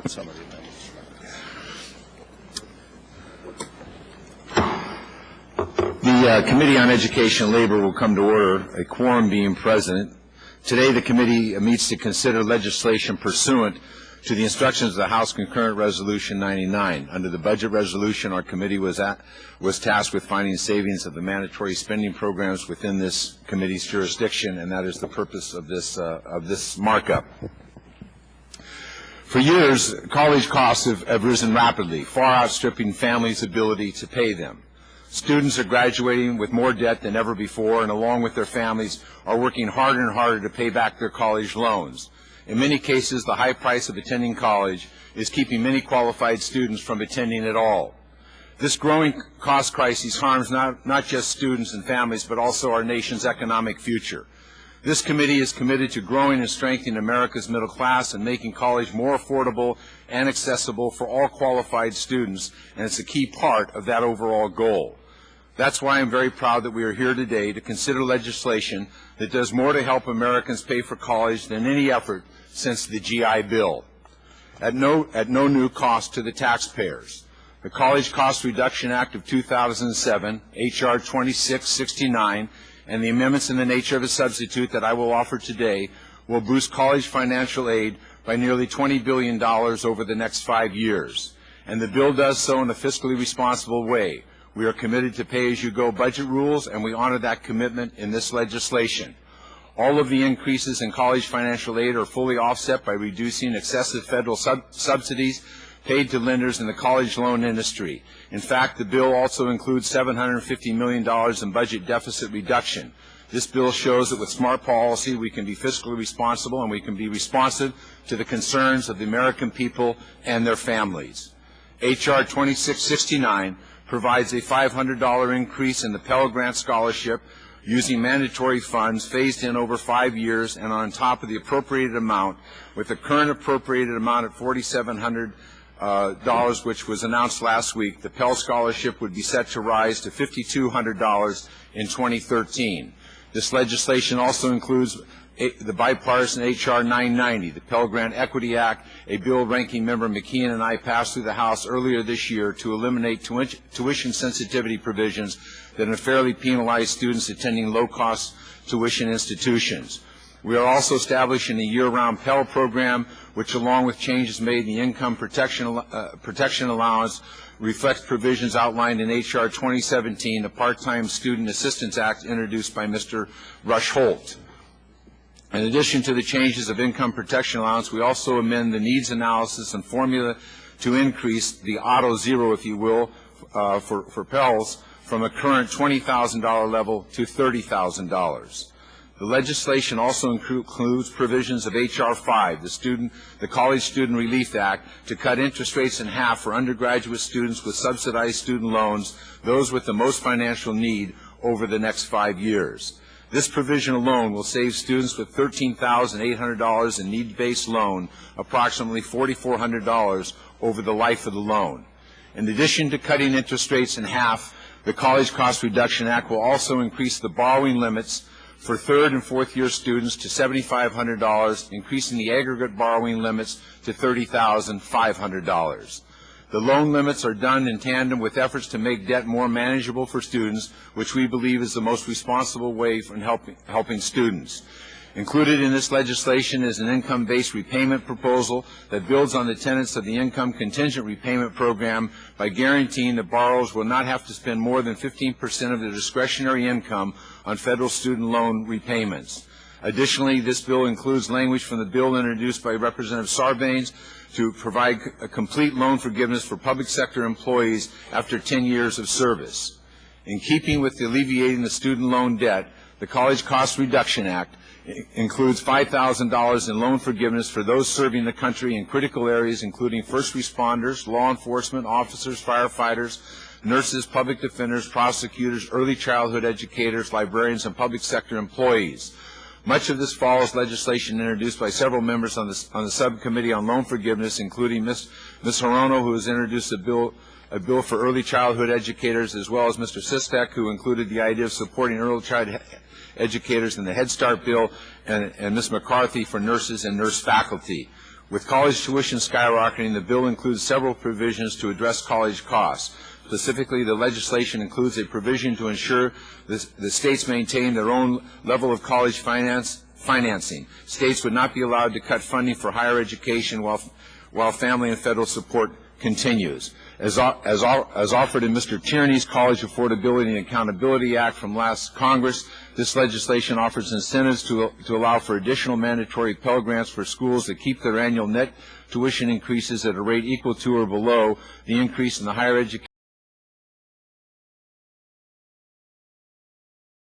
some of the amendments. The Committee on Education and Labor will come to order, a quorum being present. Today the committee meets to consider legislation pursuant to the instructions of the House Concurrent Resolution 99. Under the budget resolution, our committee was tasked with finding savings of the mandatory spending programs within this committee's jurisdiction, and that is the purpose of this markup. For years, college costs have risen rapidly, far outstripping families' ability to pay them. Students are graduating with more debt than ever before, and along with their families are working harder and harder to pay back their college loans. In many cases, the high price of attending college is keeping many qualified students from attending at all. This growing cost crisis harms not just students and families, but also our nation's economic future. This committee is committed to growing and strengthening America's middle class and making college more affordable and accessible for all qualified students, and it's a key part of that overall goal. That's why I'm very proud that we are here today to consider legislation that does more to help Americans pay for college than any effort since the GI Bill, at no new cost to the taxpayers. The College Cost Reduction Act of 2007, H.R. 2669, and the amendments in the nature of a substitute that I will offer today will boost college financial aid by nearly $20 billion over the next 5 years. And the bill does so in a fiscally responsible way. We are committed to pay-as-you-go budget rules, and we honor that commitment in this legislation. All of the increases in college financial aid are fully offset by reducing excessive federal subsidies paid to lenders in the college loan industry. In fact, the bill also includes $750 million in budget deficit reduction. This bill shows that with smart policy we can be fiscally responsible and we can be responsive to the concerns of the American people and their families. H.R. 2669 provides a $500 increase in the Pell Grant scholarship using mandatory funds phased in over 5 years and on top of the appropriated amount, with the current appropriated amount at $4,700, which was announced last week. The Pell Scholarship would be set to rise to $5,200 in 2013. This legislation also includes the bipartisan H.R. 990, the Pell Grant Equity Act, a bill Ranking Member McKeon and I passed through the House earlier this year to eliminate tuition sensitivity provisions that unfairly penalize students attending low-cost tuition institutions. We are also establishing a year-round Pell program, which, along with changes made in the income protection allowance, reflects provisions outlined in H.R. 2017, the Part-Time Student Assistance Act introduced by Mr. Rush Holt. In addition to the changes of income protection allowance, we also amend the needs analysis and formula to increase the auto zero, if you will, for Pels from a current $20,000 level to $30,000. The legislation also includes provisions of H.R. 5, the College Student Relief Act, to cut interest rates in half for undergraduate students with subsidized student loans, those with the most financial need, over the next 5 years. This provision alone will save students with $13,800 in need-based loan approximately $4,400 over the life of the loan. In addition to cutting interest rates in half, the College Cost Reduction Act will also increase the borrowing limits for third and fourth year students to $7,500, increasing the aggregate borrowing limits to $30,500. The loan limits are done in tandem with efforts to make debt more manageable for students, which we believe is the most responsible way in helping students. Included in this legislation is an income-based repayment proposal that builds on the tenets of the income contingent repayment program by guaranteeing that borrowers will not have to spend more than 15% of their discretionary income on federal student loan repayments. Additionally, this bill includes language from the bill introduced by Representative Sarbanes to provide a complete loan forgiveness for public sector employees after 10 years of service. In keeping with alleviating the student loan debt, the College Cost Reduction Act includes $5,000 in loan forgiveness for those serving the country in critical areas, including first responders, law enforcement officers, firefighters, nurses, public defenders, prosecutors, early childhood educators, librarians, and public sector employees. Much of this follows legislation introduced by several members on the subcommittee on loan forgiveness, including Ms. Hirono, who has introduced a bill for early childhood educators, as well as Mr. Sistek, who included the idea of supporting early childhood educators in the Head Start bill, and Ms. McCarthy for nurses and nurse faculty. With college tuition skyrocketing, the bill includes several provisions to address college costs. Specifically, the legislation includes a provision to ensure the states maintain their own level of college financing. States would not be allowed to cut funding for higher education while family and federal support continues. As offered in Mr. Tierney's College Affordability and Accountability Act from last Congress, this legislation offers incentives to allow for additional mandatory Pell Grants for schools that keep their annual net tuition increases at a rate equal to or below the increase in the higher education